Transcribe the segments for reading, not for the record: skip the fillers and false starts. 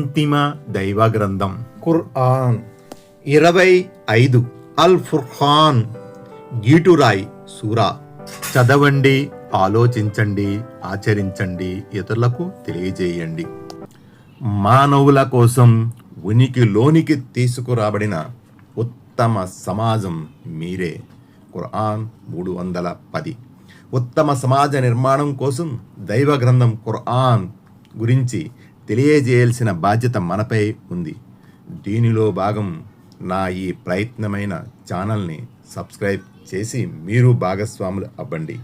అంతిమ దైవ గ్రంథం ఖురాన్ 25 అల్ ఫుర్ఖాన్ గీటురాయి సూరా. చదవండి, ఆలోచించండి, ఆచరించండి, ఇతరులకు తెలియజేయండి. మానవుల కోసం ఉనికిలోనికి తీసుకురాబడిన ఉత్తమ సమాజం మీరే. ఖురాన్ 310. ఉత్తమ సమాజ నిర్మాణం కోసం దైవ గ్రంథం ఖురాన్ గురించి తెలియజేయాల్సిన బాధ్యత మనపై ఉంది. దీనిలో భాగం నా ఈ ప్రయత్నమైన ఛానల్ని సబ్స్క్రైబ్ చేసి మీరు భాగస్వాములు అవ్వండి.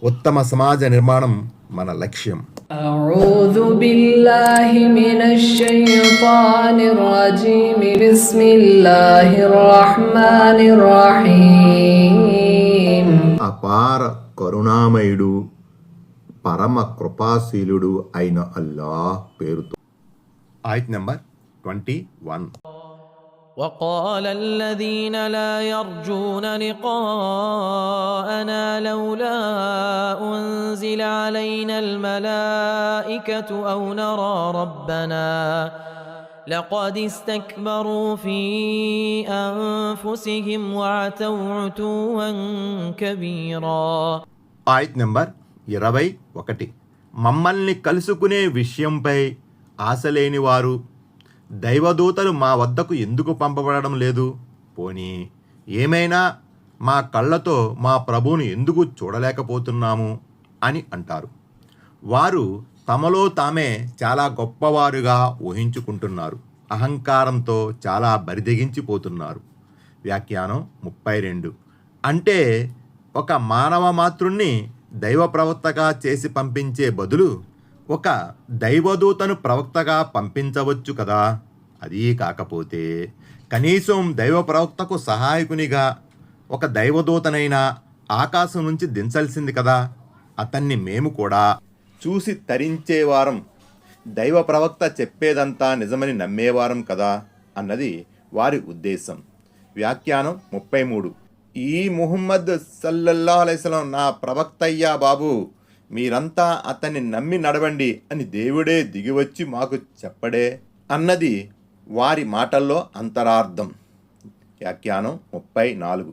ఉత్తమ సమాజ నిర్మాణం మన లక్ష్యం. أعوذ بالله من الشيطان الرجيم بسم الله الرحمن الرحيم. అపార కరుణామయుడు, పరమ కృపాశీలుడు అయిన అల్లాహ్ పేరుతో. ఆయత్ నంబర్ 21. وقال الذين لا يرجون لقاءنا لولا أنزل علينا الملائكة أو نرى ربنا لقد استكبروا في أنفسهم وعتوا عتوا كبيرا. ఆయత్ నంబర్ 21. మమ్మల్ని కలుసుకునే విషయంపై ఆశ లేని వారు దైవదూతలు మా వద్దకు ఎందుకు పంపబడడం లేదు, పోనీ ఏమైనా మా కళ్ళతో మా ప్రభువును ఎందుకు చూడలేకపోతున్నాము అని అంటారు. వారు తమలో తామే చాలా గొప్పవారుగా ఊహించుకుంటున్నారు. అహంకారంతో చాలా బరిదెగించిపోతున్నారు. వ్యాఖ్యానం 32. అంటే ఒక మానవ మాతృణ్ణి దైవ ప్రవక్తగా చేసి పంపించే బదులు ఒక దైవదూతను ప్రవక్తగా పంపించవచ్చు కదా. అదీ కాకపోతే కనీసం దైవ ప్రవక్తకు సహాయకునిగా ఒక దైవదూతనైనా ఆకాశం నుంచి దించాల్సింది కదా. అతన్ని మేము కూడా చూసి తరించేవారం, దైవ ప్రవక్త చెప్పేదంతా నిజమని నమ్మేవారం కదా అన్నది వారి ఉద్దేశం. వ్యాఖ్యానం 33. ఈ ముహమ్మద్ సల్లల్లాహు అలైహి వసల్లం నా ప్రవక్తయ్యా బాబు, మీరంతా అతన్ని నమ్మి నడవండి అని దేవుడే దిగివచ్చి మాకు చెప్పడే అన్నది వారి మాటల్లో అంతరార్థం. వ్యాఖ్యానం 34.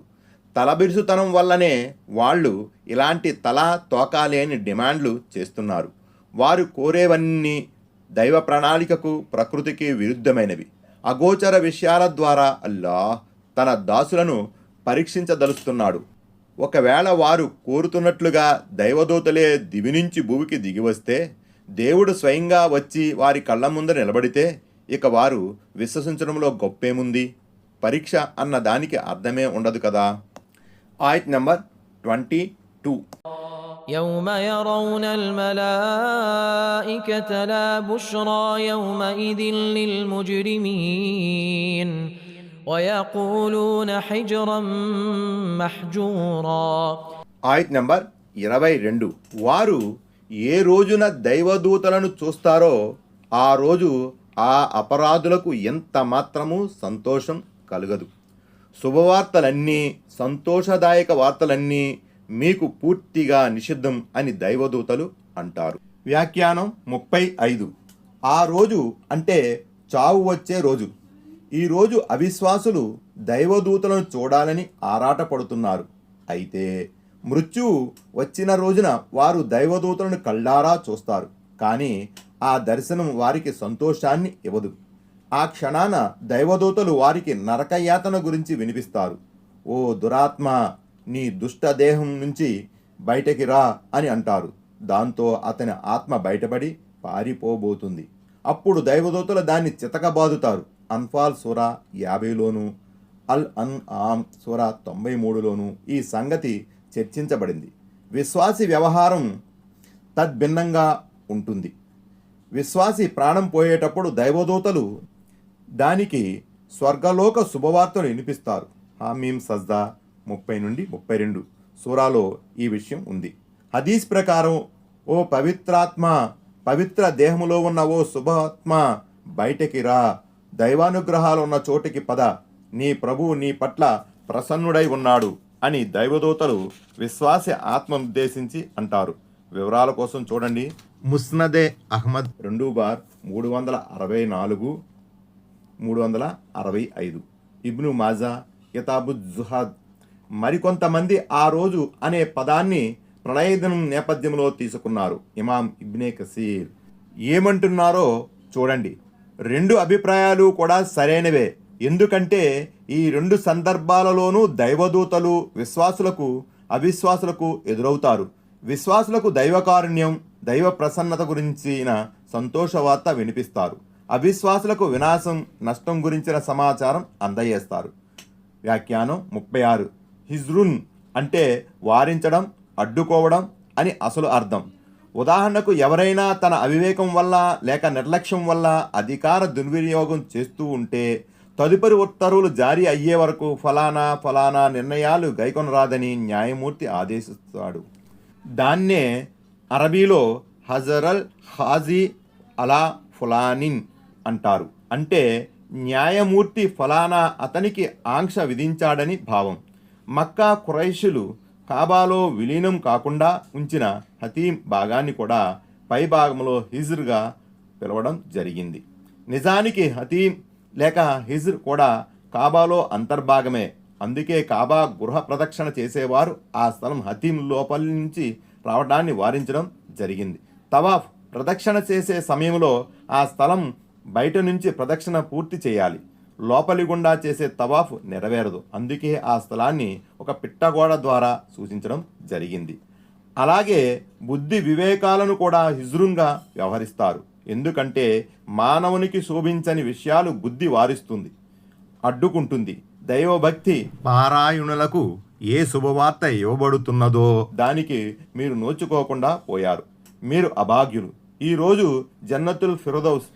తలబిరుసుతనం వల్లనే వాళ్ళు ఇలాంటి తలా తోకాలేని డిమాండ్లు చేస్తున్నారు. వారు కోరేవన్నీ దైవ ప్రణాళికకు, ప్రకృతికి విరుద్ధమైనవి. అగోచర విషయాల ద్వారా అల్లాహ్ తన దాసులను పరీక్షించదలుస్తున్నాడు. ఒకవేళ వారు కోరుతున్నట్లుగా దైవదూతలే దివి నుంచి భూమికి దిగివస్తే, దేవుడు స్వయంగా వచ్చి వారి కళ్ళ ముందు నిలబడితే ఇక వారు విశ్వసించడంలో గొప్పేముంది? పరీక్ష అన్న దానికి అర్థమే ఉండదు కదా. ఆయత్ నంబర్ 22. يوم يرون الملائكة لا بشرى يومئذ للمجرمين ويقولون حجرا محجورا. ఆయత్ నంబర్ 22. వారు ఏ రోజున దైవదూతలను చూస్తారో ఆ రోజు ఆ అపరాధులకు ఎంత మాత్రమూ సంతోషం కలగదు. శుభవార్తలన్నీ, సంతోషదాయక వార్తలన్నీ మీకు పూర్తిగా నిషిద్ధం అని దైవదూతలు అంటారు. వ్యాఖ్యానం 35. ఆ రోజు అంటే చావు వచ్చే రోజు. ఈ రోజు అవిశ్వాసులు దైవదూతలను చూడాలని ఆరాటపడుతున్నారు. అయితే మృత్యువు వచ్చిన రోజున వారు దైవదూతలను కళ్ళారా చూస్తారు. కానీ ఆ దర్శనం వారికి సంతోషాన్ని ఇవ్వదు. ఆ క్షణాన దైవదూతలు వారికి నరకయాతన గురించి వినిపిస్తారు. ఓ దురాత్మ, నీ దుష్ట దేహం నుంచి బయటకి రా అని అంటారు. దాంతో అతని ఆత్మ బయటపడి పారిపోబోతుంది. అప్పుడు దైవదూతలు దాన్ని చితకబాదుతారు. అన్ఫాల్ సూరా 50లోను, అల్ అన్ ఆమ్ సూరా 93లోను ఈ సంగతి చర్చించబడింది. విశ్వాసి వ్యవహారం తద్భిన్నంగా ఉంటుంది. విశ్వాసి ప్రాణం పోయేటప్పుడు దైవదూతలు దానికి స్వర్గలోక శుభవార్తలు వినిపిస్తారు. హామీం సజ్దా 30 నుండి 32 సూరాలో ఈ విషయం ఉంది. హదీస్ ప్రకారం, ఓ పవిత్రాత్మ, పవిత్ర దేహములో ఉన్న ఓ శుభాత్మ బయటికి రా, దైవానుగ్రహాలు ఉన్న చోటికి పద, నీ ప్రభువు నీ పట్ల ప్రసన్నుడై ఉన్నాడు అని దైవదూతలు విశ్వాస ఆత్మను ఉద్దేశించి అంటారు. వివరాల కోసం చూడండి ముస్నదే అహ్మద్ 2/364 365. ఇబ్ను మాజా కితాబుజ్ జుహాద్. మరికొంతమంది ఆ రోజు అనే పదాన్ని ప్రళయదినం నేపథ్యంలో తీసుకున్నారు. ఇమాం ఇబ్నే కసీర్ ఏమంటున్నారో చూడండి. 2 అభిప్రాయాలు కూడా సరైనవే. ఎందుకంటే ఈ 2 సందర్భాలలోనూ దైవదూతలు విశ్వాసులకు అవిశ్వాసులకు ఎదురవుతారు. విశ్వాసులకు దైవకారుణ్యం దైవ ప్రసన్నత గురించిన సంతోషవార్త వినిపిస్తారు. అవిశ్వాసులకు వినాశం నష్టం గురించిన సమాచారం అందజేస్తారు. వ్యాఖ్యానం 36. హిజ్రున్ అంటే వారించడం అడ్డుకోవడం అని అసలు అర్థం. ఉదాహరణకు ఎవరైనా తన అవివేకం వల్ల లేక నిర్లక్ష్యం వల్ల అధికార దుర్వినియోగం చేస్తూ ఉంటే తదుపరి ఉత్తర్వులు జారీ అయ్యే వరకు ఫలానా నిర్ణయాలు గైకొనరాదని న్యాయమూర్తి ఆదేశిస్తాడు. దాన్నే అరబీలో హజరల్ హాజీ అలా ఫులానిన్ అంటారు. అంటే న్యాయమూర్తి ఫలానా అతనికి ఆంక్ష విధించాడని భావం. మక్కా ఖురైషులు కాబాలో విలీనం కాకుండా ఉంచిన హతీం భాగాన్ని కూడా పై భాగంలో హిజ్ర్గా పిలవడం జరిగింది. నిజానికి హతీం లేక హిజ్ర్ కూడా కాబాలో అంతర్భాగమే. అందుకే కాబా గృహ ప్రదక్షిణ చేసేవారు ఆ స్థలం హతీం లోపలి నుంచి రావడాన్ని వారించడం జరిగింది. తవాఫ్ ప్రదక్షిణ చేసే సమయంలో ఆ స్థలం బయట నుంచి ప్రదక్షిణ పూర్తి చేయాలి. లోపలి గుండా చేసే తవాఫ్ నెరవేరదు. అందుకే ఆ స్థలాన్ని ఒక పిట్టగోడ ద్వారా సూచించడం జరిగింది. అలాగే బుద్ధి వివేకాలను కూడా హిజ్రున్గా వ్యవహరిస్తారు. ఎందుకంటే మానవునికి శోభించని విషయాలు బుద్ధి వారిస్తుంది, అడ్డుకుంటుంది. దైవభక్తి పారాయణులకు ఏ శుభవార్త ఇవ్వబడుతున్నదో దానికి మీరు నోచుకోకుండా పోయారు. మీరు అభాగ్యులు. ఈరోజు జన్నతుల్ ఫిర్దౌస్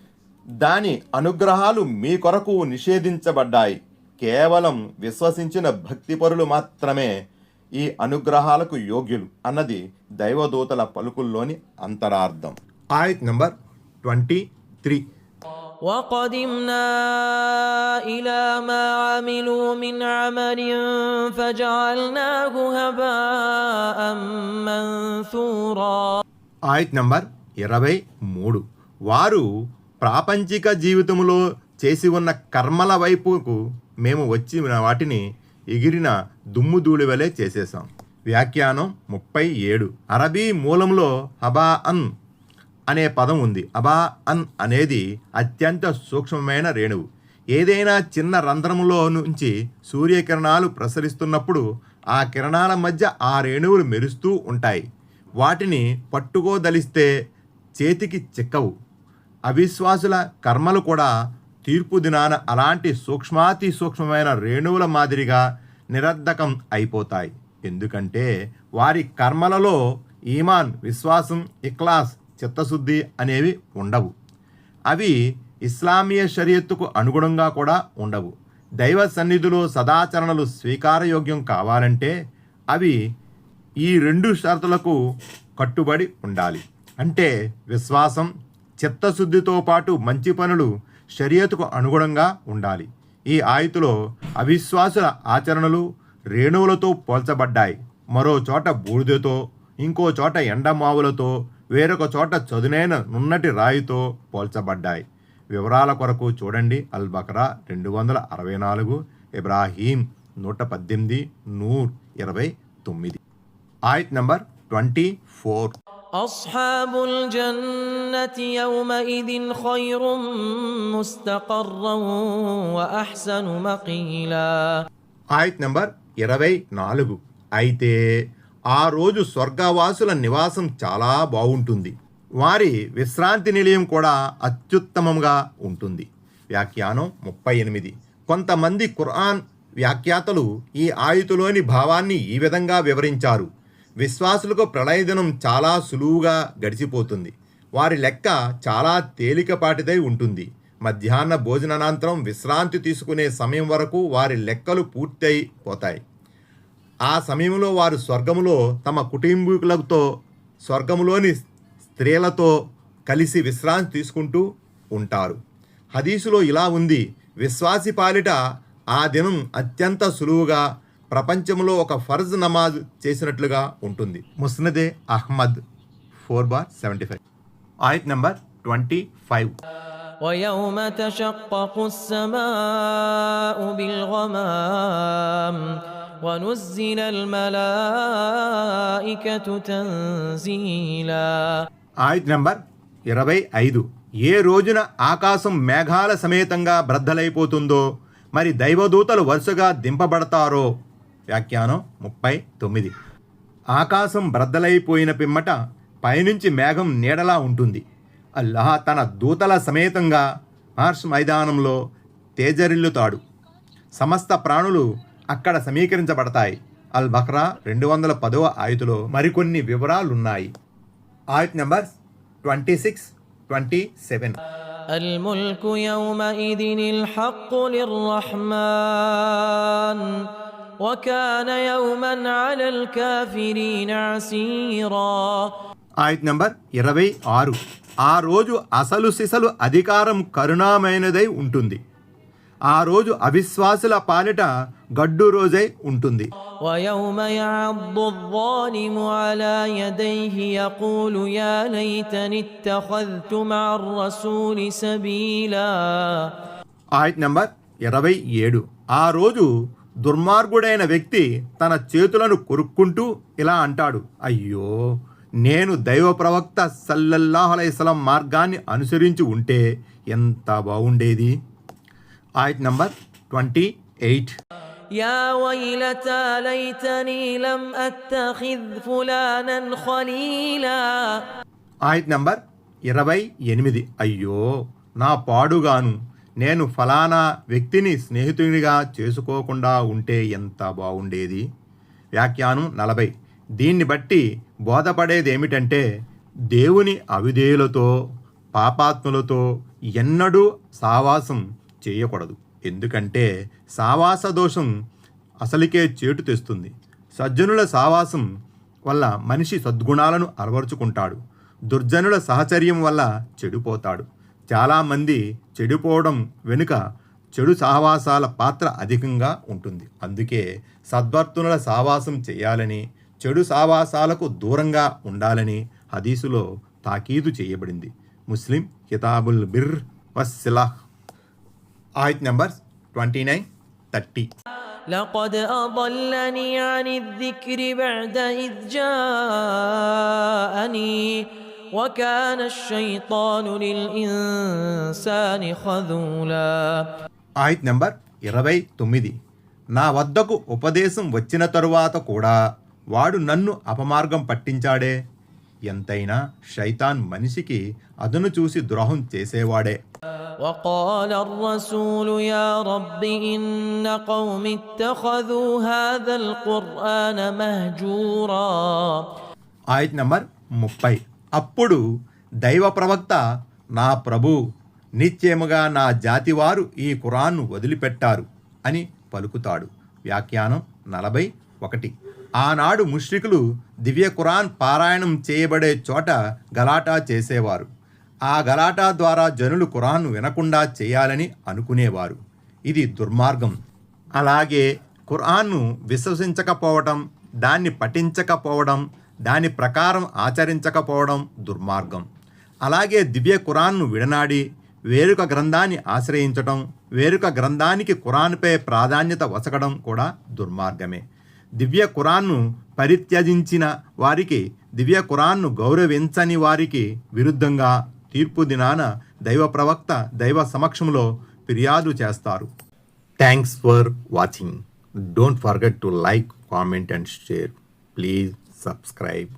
దాని అనుగ్రహాలు మీ కొరకు నిషేధించబడ్డాయి. కేవలం విశ్వసించిన భక్తిపరులు మాత్రమే ఈ అనుగ్రహాలకు యోగ్యులు అన్నది దైవదూతల పలుకుల్లోని అంతరార్థం. ఆయత్ నంబర్ 23. وقدمنا إلى ما عملوا من عمل فجعلناه هباء منثورا. ఆయత్ నంబర్ 23. వారు ప్రాపంచిక జీవితంలో చేసి ఉన్న కర్మల వైపుకు మేము వచ్చి వాటిని ఎగిరిన దుమ్ము ధూళి వలె చేసేసాం. వ్యాఖ్యానం 37. అరబీ మూలంలో హబా అన్ అనే పదం ఉంది. హబా అన్ అనేది అత్యంత సూక్ష్మమైన రేణువు. ఏదైనా చిన్న రంధ్రంలో నుంచి సూర్యకిరణాలు ప్రసరిస్తున్నప్పుడు ఆ కిరణాల మధ్య ఆ రేణువులు మెరుస్తూ ఉంటాయి. వాటిని పట్టుకోదలిస్తే చేతికి చిక్కవు. అవిశ్వాసుల కర్మలు కూడా తీర్పు దినాన అలాంటి సూక్ష్మాతి సూక్ష్మమైన రేణువుల మాదిరిగా నిరర్ధకం అయిపోతాయి. ఎందుకంటే వారి కర్మలలో ఈమాన్, విశ్వాసం, ఇఖ్లాస్, చిత్తశుద్ధి అనేవి ఉండవు. అవి ఇస్లామీయ షరియత్తుకు అనుగుణంగా కూడా ఉండవు. దైవ సన్నిధిలో సదాచరణలు స్వీకారయోగ్యం కావాలంటే అవి ఈ 2 షరతులకు కట్టుబడి ఉండాలి. అంటే విశ్వాసం, చిత్తశుద్ధితో పాటు మంచి పనులు షరియతుకు అనుగుణంగా ఉండాలి. ఈ ఆయతులో అవిశ్వాసుల ఆచరణలు రేణువులతో పోల్చబడ్డాయి. మరో చోట బూడిదతో, ఇంకో చోట ఎండమావులతో, వేరొక చోట చదునైన నున్నటి రాయితో పోల్చబడ్డాయి. వివరాల కొరకు చూడండి అల్ బకరా 264, ఇబ్రాహీం 118, నూర్ 29. ఆయత్ నంబర్ 24. أصحاب الجنة يومئذ خير مستقرا وأحسن مقيلا. ఆయత్ నంబర్ 24. అయితే ఆ రోజు స్వర్గవాసుల నివాసం చాలా బాగుంటుంది. వారి విశ్రాంతి నిలయం కూడా అత్యుత్తమంగా ఉంటుంది. వ్యాఖ్యానం 38. కొంతమంది ఖురాన్ వ్యాఖ్యాతలు ఈ ఆయతులోని భావాన్ని ఈ విధంగా వివరించారు. విశ్వాసులకు ప్రళయదినం చాలా సులువుగా గడిచిపోతుంది. వారి లెక్క చాలా తేలికపాటిదై ఉంటుంది. మధ్యాహ్న భోజనానంతరం విశ్రాంతి తీసుకునే సమయం వరకు వారి లెక్కలు పూర్తయిపోతాయి. ఆ సమయంలో వారు స్వర్గములో తమ కుటుంబీకులతో, స్వర్గములోని స్త్రీలతో కలిసి విశ్రాంతి తీసుకుంటూ ఉంటారు. హదీసులో ఇలా ఉంది: విశ్వాసి పాలిట ఆ దినం అత్యంత సులువుగా ప్రపంచంలో ఒక ఫర్జ్ నమాజ్ చేసినట్లుగా ఉంటుంది. ముస్నదే అహ్మద్ 4/75. ఆయత్ నంబర్ 25. ويوم تشقق السماء بالغمام ونزل الملائكة تنزيلا. ఆయత్ నంబర్ 25. ఏ రోజున ఆకాశం మేఘాల సమేతంగా బ్రద్దలైపోతుందో మరి దైవదూతలు వరుసగా దింపబడతారో. వ్యాఖ్యానం 39. ఆకాశం బ్రద్దలైపోయిన పిమ్మట పైనుంచి మేఘం నీడలా ఉంటుంది. అల్లాహ్ తన దూతల సమేతంగా మార్ష్ మైదానంలో తేజరిల్లుతాడు. సమస్త ప్రాణులు అక్కడ సమీకరించబడతాయి. అల్ బక్రా 210వ ఆయతులో మరికొన్ని వివరాలున్నాయి. ఆయత్ నంబర్ 26, 27. الملك يومئذ الحق للرحمن وكان يوما على الكافرين عسيرا. ఆయత్ నంబర్ 26. ఆ రోజు అసలు సిసలు అధికారం కరుణామైనదై ఉంటుంది. ఆ రోజు అవిశ్వాసుల పాలిట గడ్డు రోజై ఉంటుంది. ويوم يعض الظالم على يديه يقول يا ليتني اتخذت مع الرسول سبيلا. ఆయత్ నంబర్ 27. ఆ రోజు దుర్మార్గుడైన వ్యక్తి తన చేతులను కొరుక్కుంటూ ఇలా అంటాడు, అయ్యో నేను దైవ ప్రవక్త సల్లల్లాహు అలైహి వసల్లం మార్గాన్ని అనుసరించి ఉంటే ఎంత బాగుండేది. ఆయత్ నంబర్ 28. يا ويلتى ليتني لم أتخذ فلانا خليلا. ఆయత్ నంబర్ 28. అయ్యో నా పాడుగాను నేను ఫలానా వ్యక్తిని స్నేహితునిగా చేసుకోకుండా ఉంటే ఎంత బాగుండేది. వ్యాఖ్యానం 40. దీన్ని బట్టి బోధపడేదేమిటంటే దేవుని అవిధేయులతో పాపాత్ములతో ఎన్నడూ సావాసం చేయకూడదు. ఎందుకంటే సావాస దోషం అసలుకే చేటు తెస్తుంది. సజ్జనుల సావాసం వల్ల మనిషి సద్గుణాలను అలవరుచుకుంటాడు. దుర్జనుల సహచర్యం వల్ల చెడిపోతాడు. చాలామంది చెడిపోవడం వెనుక చెడు సహవాసాల పాత్ర అధికంగా ఉంటుంది. అందుకే సద్వర్తనుల సావాసం చేయాలని, చెడు సావాసాలకు దూరంగా ఉండాలని హదీసులో తాకీదు చేయబడింది. ముస్లిం కితాబుల్ బిర్ వస్సిలాహ్. ఆయత్ నంబర్ 29, 30. لقد أضلني عن الذكر بعد إذ جاءني وكان الشيطان للإنسان خذولا. ఆయత్ నంబర్ 29. నా వద్దకు ఉపదేశం వచ్చిన తరువాత కూడా వాడు నన్ను అపమార్గం పట్టించాడే. ఎంతైనా శైతాన్ మనిషికి అదను చూసి ద్రోహం చేసేవాడే. وقال الرسول يا رب إن قوم اتخذوا هذا القرآن مهجورا. ఆయత్ నంబర్ 30. అప్పుడు దైవ ప్రవక్త, నా ప్రభు నిశ్చయముగా నా జాతివారు ఈ ఖురాన్ను వదిలిపెట్టారు అని పలుకుతాడు. వ్యాఖ్యానం 41. ఆనాడు ముష్రికులు దివ్య ఖురాన్ పారాయణం చేయబడే చోట గలాటా చేసేవారు. ఆ గలాటా ద్వారా జనులు ఖురాన్ను వినకుండా చేయాలని అనుకునేవారు. ఇది దుర్మార్గం. అలాగే ఖురాన్ను విశ్వసించకపోవడం, దాన్ని పఠించకపోవడం, దాని ప్రకారం ఆచరించకపోవడం దుర్మార్గం. అలాగే దివ్య ఖురాన్ను విడనాడి వేరొక గ్రంథాన్ని ఆశ్రయించడం, వేరొక గ్రంథానికి ఖురాన్పై ప్రాధాన్యత వసకడం కూడా దుర్మార్గమే. దివ్య ఖురాన్ను పరిత్యజించిన వారికి, దివ్య ఖురాన్ను గౌరవించని వారికి విరుద్ధంగా తీర్పు దినాన దైవ ప్రవక్త దైవ సమక్షంలో ఫిర్యాదు చేస్తారు. Thanks for watching. Don't forget to like, comment and share. Please subscribe.